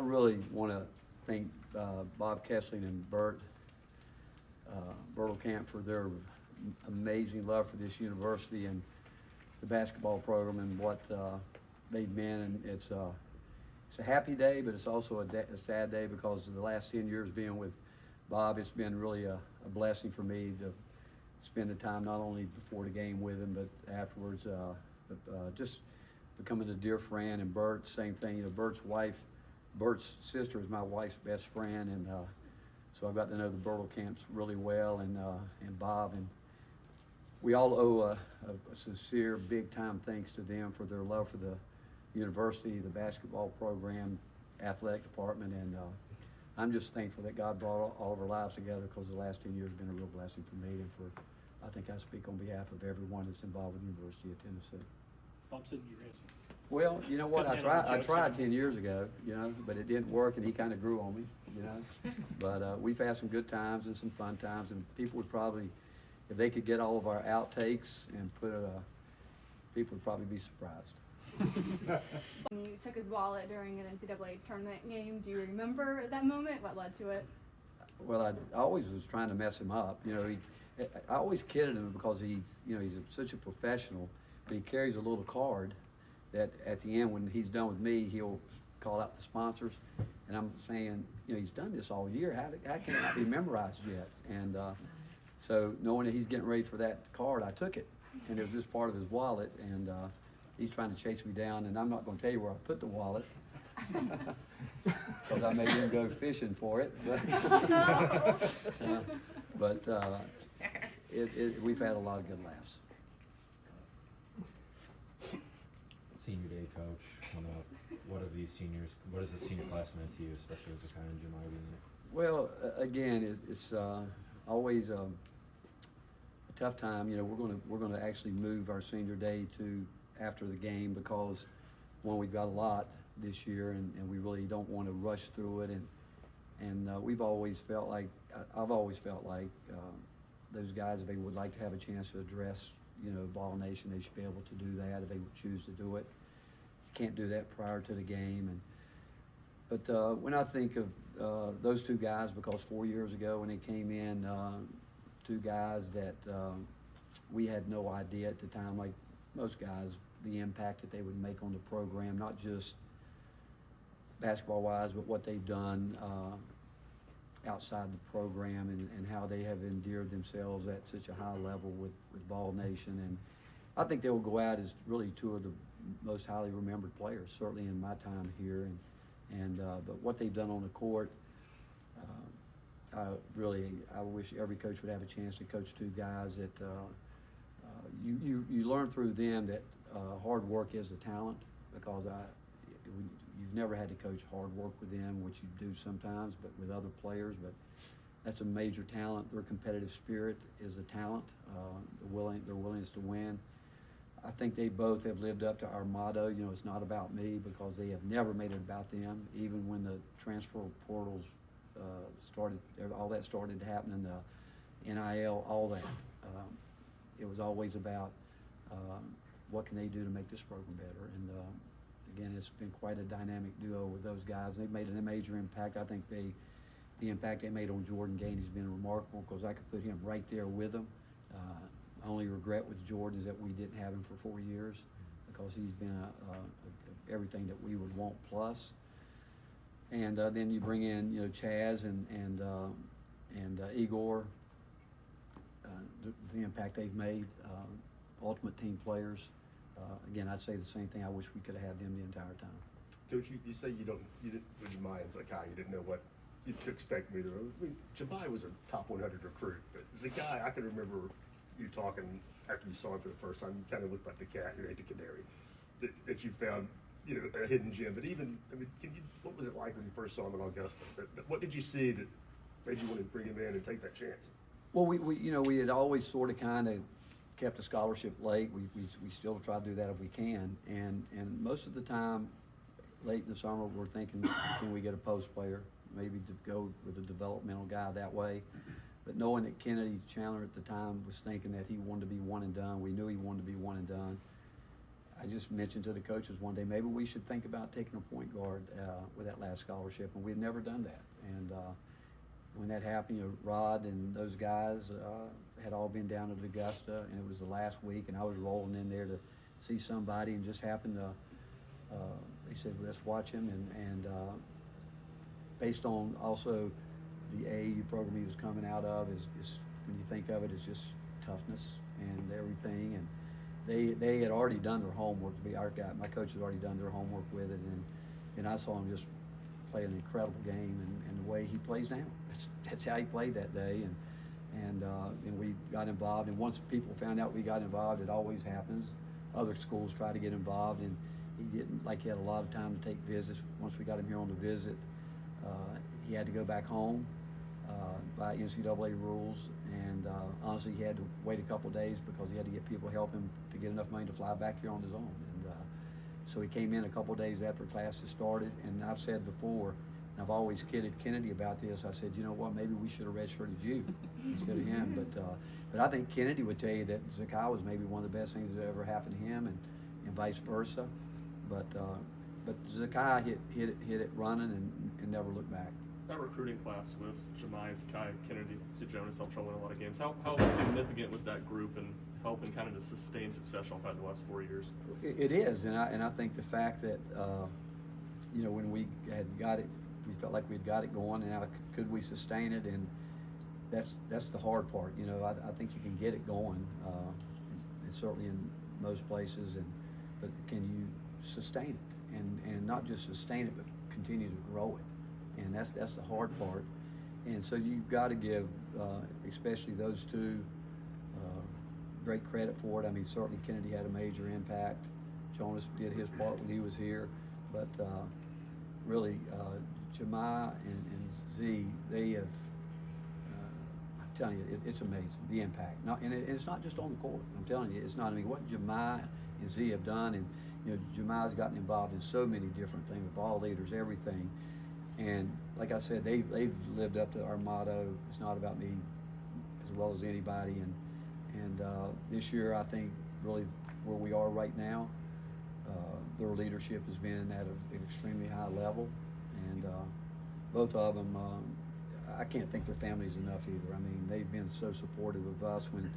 really want to thank Bob Kessling and Bertelkamp for their amazing love for this university and the basketball program and what they've been. And it's a happy day, but it's also a sad day because of the last 10 years being with Bob. It's been really a blessing for me to spend the time not only before the game with him, but afterwards, just becoming a dear friend. And Bert, same thing. You know, Bert's sister is my wife's best friend, and so I've got to know the Bertelkamps really well, and Bob, and we all owe a sincere, big-time thanks to them for their love for the university, the basketball program, athletic department, and I'm just thankful that God brought all of our lives together, because the last 10 years have been a real blessing for me and for, I think I speak on behalf of everyone that's involved with the University of Tennessee. Bob said you answer. Well, you know what, I tried 10 years ago, you know, but it didn't work, and he kind of grew on me, you know. But we've had some good times and some fun times, and people would probably, if they could get all of our outtakes and put people would probably be surprised. You took his wallet during an NCAA tournament game. Do you remember that moment? What led to it? Well, I always was trying to mess him up. You know, I always kidded him because he's such a professional. But he carries a little card that at the end, when he's done with me, he'll call out the sponsors. And I'm saying, you know, he's done this all year. How can it not be memorized yet? And so knowing that he's getting ready for that card, I took it, and it was just part of his wallet. And he's trying to chase me down, and I'm not going to tell you where I put the wallet because I made him go fishing for it. But we've had a lot of good laughs. Senior day, coach, coming up. What have these seniors? What has the senior class meant to you, especially as Zakai and Jamai being it? Well, again, it's always a tough time. You know, we're going to actually move our senior day to after the game because, one, we've got a lot this year, and we really don't want to rush through it. And we've always felt like, I've always felt like those guys, if they would like to have a chance to address, you know, Ball Nation, they should be able to do that if they would choose to do it. You can't do that prior to the game. But when I think of those two guys, because 4 years ago when they came in, two guys that we had no idea at the time, like most guys, the impact that they would make on the program, not just basketball-wise, but what they've done outside the program, and how they have endeared themselves at such a high level with Ball Nation. And I think they will go out as really two of the most highly remembered players, certainly in my time here. But what they've done on the court, I wish every coach would have a chance to coach two guys that you learn through them that hard work is a talent, because you've never had to coach hard work with them, which you do sometimes, but with other players. But that's a major talent. Their competitive spirit is a talent. Their willingness to win. I think they both have lived up to our motto. You know, it's not about me, because they have never made it about them. Even when the transfer portals started, all that started to happen, in the NIL, all that. It was always about what can they do to make this program better. And again, it's been quite a dynamic duo with those guys. They've made a major impact. I think the impact they made on Jordan Gainey has been remarkable, because I could put him right there with them. Only regret with Jordan is that we didn't have him for 4 years, because he's been everything that we would want plus. And then you bring in, you know, Chaz and Igor, the impact they've made, ultimate team players. Again, I'd say the same thing. I wish we could have had them the entire time. Coach, you say you didn't, with Jamai and Zakai, you didn't know what you could expect from either. I mean, Jamai was a top 100 recruit, but Zakai, I can remember you talking after you saw him for the first time. You kind of looked like the cat who ate the canary, that you found, you know, a hidden gem. But even, I mean, what was it like when you first saw him in Augusta? What did you see that made you want to bring him in and take that chance? Well, we had always sort of kind of kept a scholarship late. We still try to do that if we can. And most of the time, late in the summer, we're thinking, can we get a post player? Maybe to go with a developmental guy that way. But knowing that Kennedy Chandler at the time was thinking that he wanted to be one and done, we knew he wanted to be one and done. I just mentioned to the coaches one day, maybe we should think about taking a point guard with that last scholarship, and we'd never done that. And when that happened, Rod and those guys had all been down at Augusta, and it was the last week, and I was rolling in there to see somebody, and just happened to. They said, let's watch him, and based on also the AAU program he was coming out of, is when you think of it, it's just toughness and everything, and they had already done their homework. My coach had already done their homework with it, and I saw him just play an incredible game, and the way he plays now, that's how he played that day, and we got involved, and once people found out we got involved, it always happens. Other schools try to get involved, and he didn't, like he had a lot of time to take visits. Once we got him here on the visit, he had to go back home by NCAA rules, and honestly, he had to wait a couple of days because he had to get people help him to get enough money to fly back here on his own. And so he came in a couple of days after classes started, and I've said before, and I've always kidded Kennedy about this. I said, you know what, maybe we should have redshirted you instead of him. But I think Kennedy would tell you that Zakai was maybe one of the best things that ever happened to him, and vice versa. But Zakai hit it running and never looked back. That recruiting class with Jamai, Zakai, Kennedy, Jonas helped y'all win a lot of games. How significant was that group in helping kind of to sustain success y'all had the last 4 years? It is, and I think the fact that when we had got it, we felt like we had got it going, and now could we sustain it? And that's the hard part. I think you can get it going, and certainly in most places, but can you sustain it? And not just sustain it, but continue to grow it. And that's the hard part. And so you've got to give, especially those two, great credit for it. I mean, certainly Kennedy had a major impact. Jonas did his part when he was here, but really, Jamai and Z, they have. I'm telling you, it's amazing the impact. It's not just on the court. I'm telling you, it's not. I mean, what Jamai and Z have done, and Jamai's gotten involved in so many different things, with ball leaders, everything. And like I said, they've lived up to our motto. It's not about me as well as anybody. And this year, I think really where we are right now, their leadership has been at an extremely high level. And both of them, I can't thank their families enough either. I mean, they've been so supportive of us when,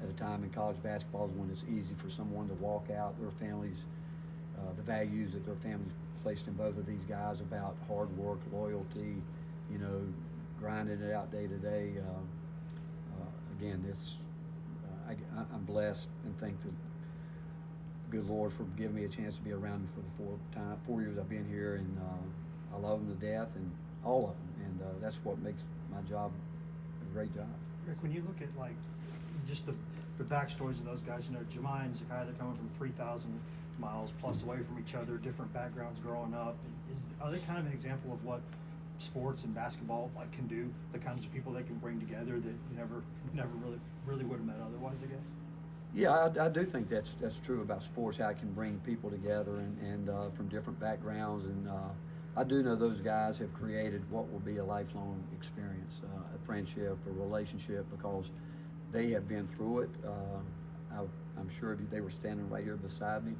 at a time in college basketball, is when it's easy for someone to walk out. Their families, the values that their families placed in both of these guys about hard work, loyalty, grinding it out day to day. Again, I'm blessed and thank the good Lord for giving me a chance to be around them for the 4 years I've been here, and I love them to death, and all of them, and that's what makes my job a great job. Rick, when you look at just the backstories of those guys, Jamai and Zakai, they're coming from 3,000 miles plus away from each other, different backgrounds growing up. Are they kind of an example of what sports and basketball can do? The kinds of people they can bring together that you never really would have met otherwise, I guess. Yeah, I do think that's true about sports, how it can bring people together and from different backgrounds. And I do know those guys have created what will be a lifelong experience, a friendship, a relationship, because they have been through it. I'm sure if they were standing right here beside me,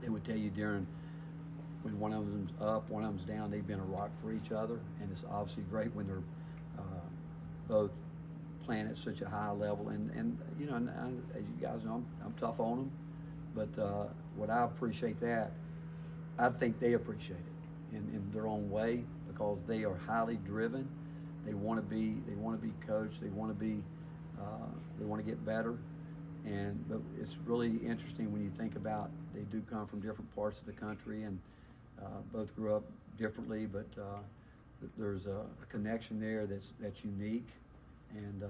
they would tell you when one of them's up, one of them's down, they've been a rock for each other, and it's obviously great when they're both playing at such a high level. And as you guys know, I'm tough on them, but what I appreciate that, I think they appreciate it in their own way, because they are highly driven. They want to be coached. They want to get better. But it's really interesting when you think about they do come from different parts of the country, and both grew up differently, but there's a connection there that's unique, and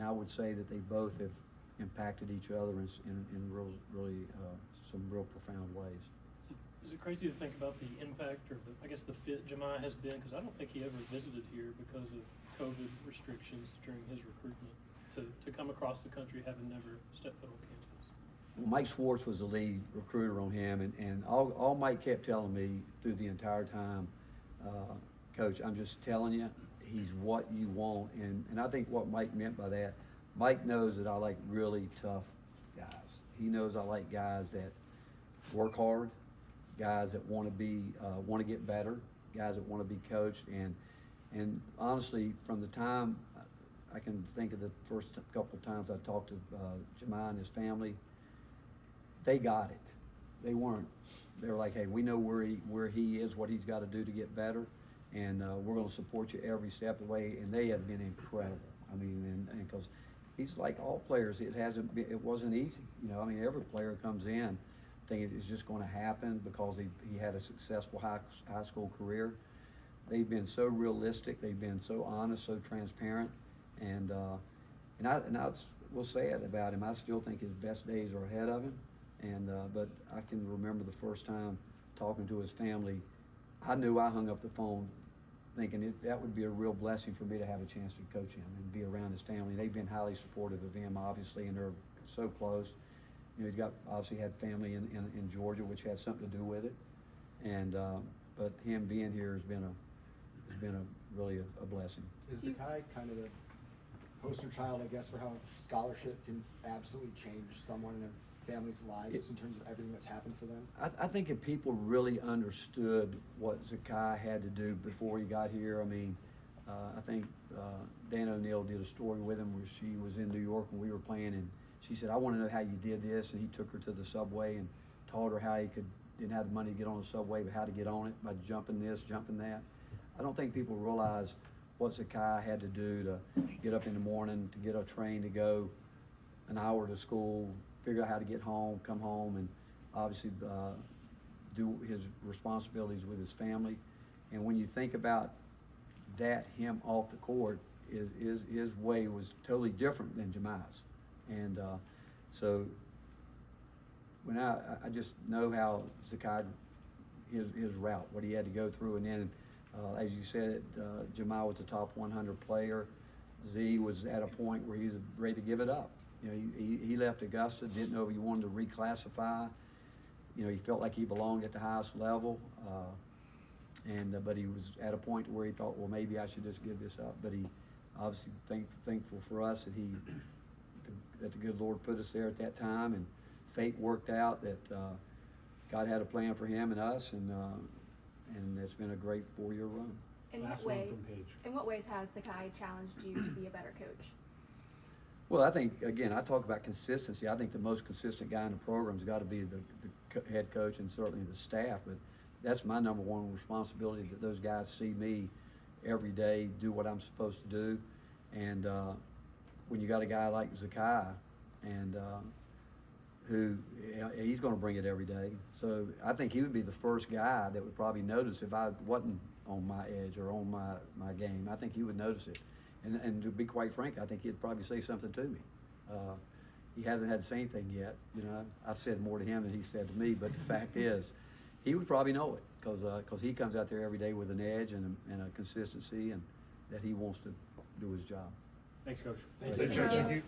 I would say that they both have impacted each other in really some real profound ways. Is it crazy to think about the impact or the fit Jamai has been? Because I don't think he ever visited here because of COVID restrictions during his recruitment. To come across the country having never stepped foot on campus. Well, Mike Schwartz was the lead recruiter on him, and all Mike kept telling me through the entire time, Coach, I'm just telling you, he's what you want. And I think what Mike meant by that, Mike knows that I like really tough guys. He knows I like guys that work hard, guys that want to get better, guys that want to be coached, and honestly, from the time I can think of the first couple of times I talked to Jamai and his family, they got it. They were like, hey, we know where he is, what he's got to do to get better, and we're going to support you every step of the way. And they have been incredible. I mean, and because he's like all players, it wasn't easy. You know, I mean, every player comes in thinking it's just going to happen because he had a successful high school career. They've been so realistic. They've been so honest, so transparent, and I will say it about him. I still think his best days are ahead of him. And but I can remember the first time talking to his family. I knew I hung up the phone thinking that would be a real blessing for me to have a chance to coach him and be around his family. They've been highly supportive of him, obviously, and they're so close. You know, he's obviously had family in Georgia, which had something to do with it. And but him being here has been really a blessing. Is Zakai kind of the poster child, I guess, for how scholarship can absolutely change someone and their family's lives just in terms of everything that's happened for them? I think if people really understood what Zakai had to do before he got here, I mean, I think Dan O'Neill did a story with him where she was in New York and we were playing, and she said, I want to know how you did this, and he took her to the subway and taught her how didn't have the money to get on the subway, but how to get on it by jumping this, jumping that. I don't think people realize what Zakai had to do to get up in the morning, to get a train to go an hour to school, figure out how to get home, come home, and obviously do his responsibilities with his family. And when you think about that, him off the court, his way was totally different than Jamai's. And so when I just know how Zakai, his route, what he had to go through, and then as you said, Jamai was the top 100 player. Z was at a point where he was ready to give it up. You know, he left Augusta, didn't know if he wanted to reclassify. You know, he felt like he belonged at the highest level, but he was at a point where he thought, well, maybe I should just give this up. But he obviously thankful for us that the good Lord put us there at that time, and fate worked out that God had a plan for him and us, and it's been a great 4-year run. In what ways has Zakai challenged you to be a better coach? Well, I think, again, I talk about consistency. I think the most consistent guy in the program's got to be the head coach and certainly the staff, but that's my number one responsibility, that those guys see me every day, do what I'm supposed to do. And when you got a guy like Zakai, and who he's going to bring it every day. So I think he would be the first guy that would probably notice if I wasn't on my edge or on my game. I think he would notice it. And to be quite frank, I think he'd probably say something to me. He hasn't had to say anything yet. You know, I've said more to him than he said to me, but the fact is, he would probably know it because he comes out there every day with an edge and a consistency, and that he wants to do his job. Thanks, Coach. Thanks, Coach.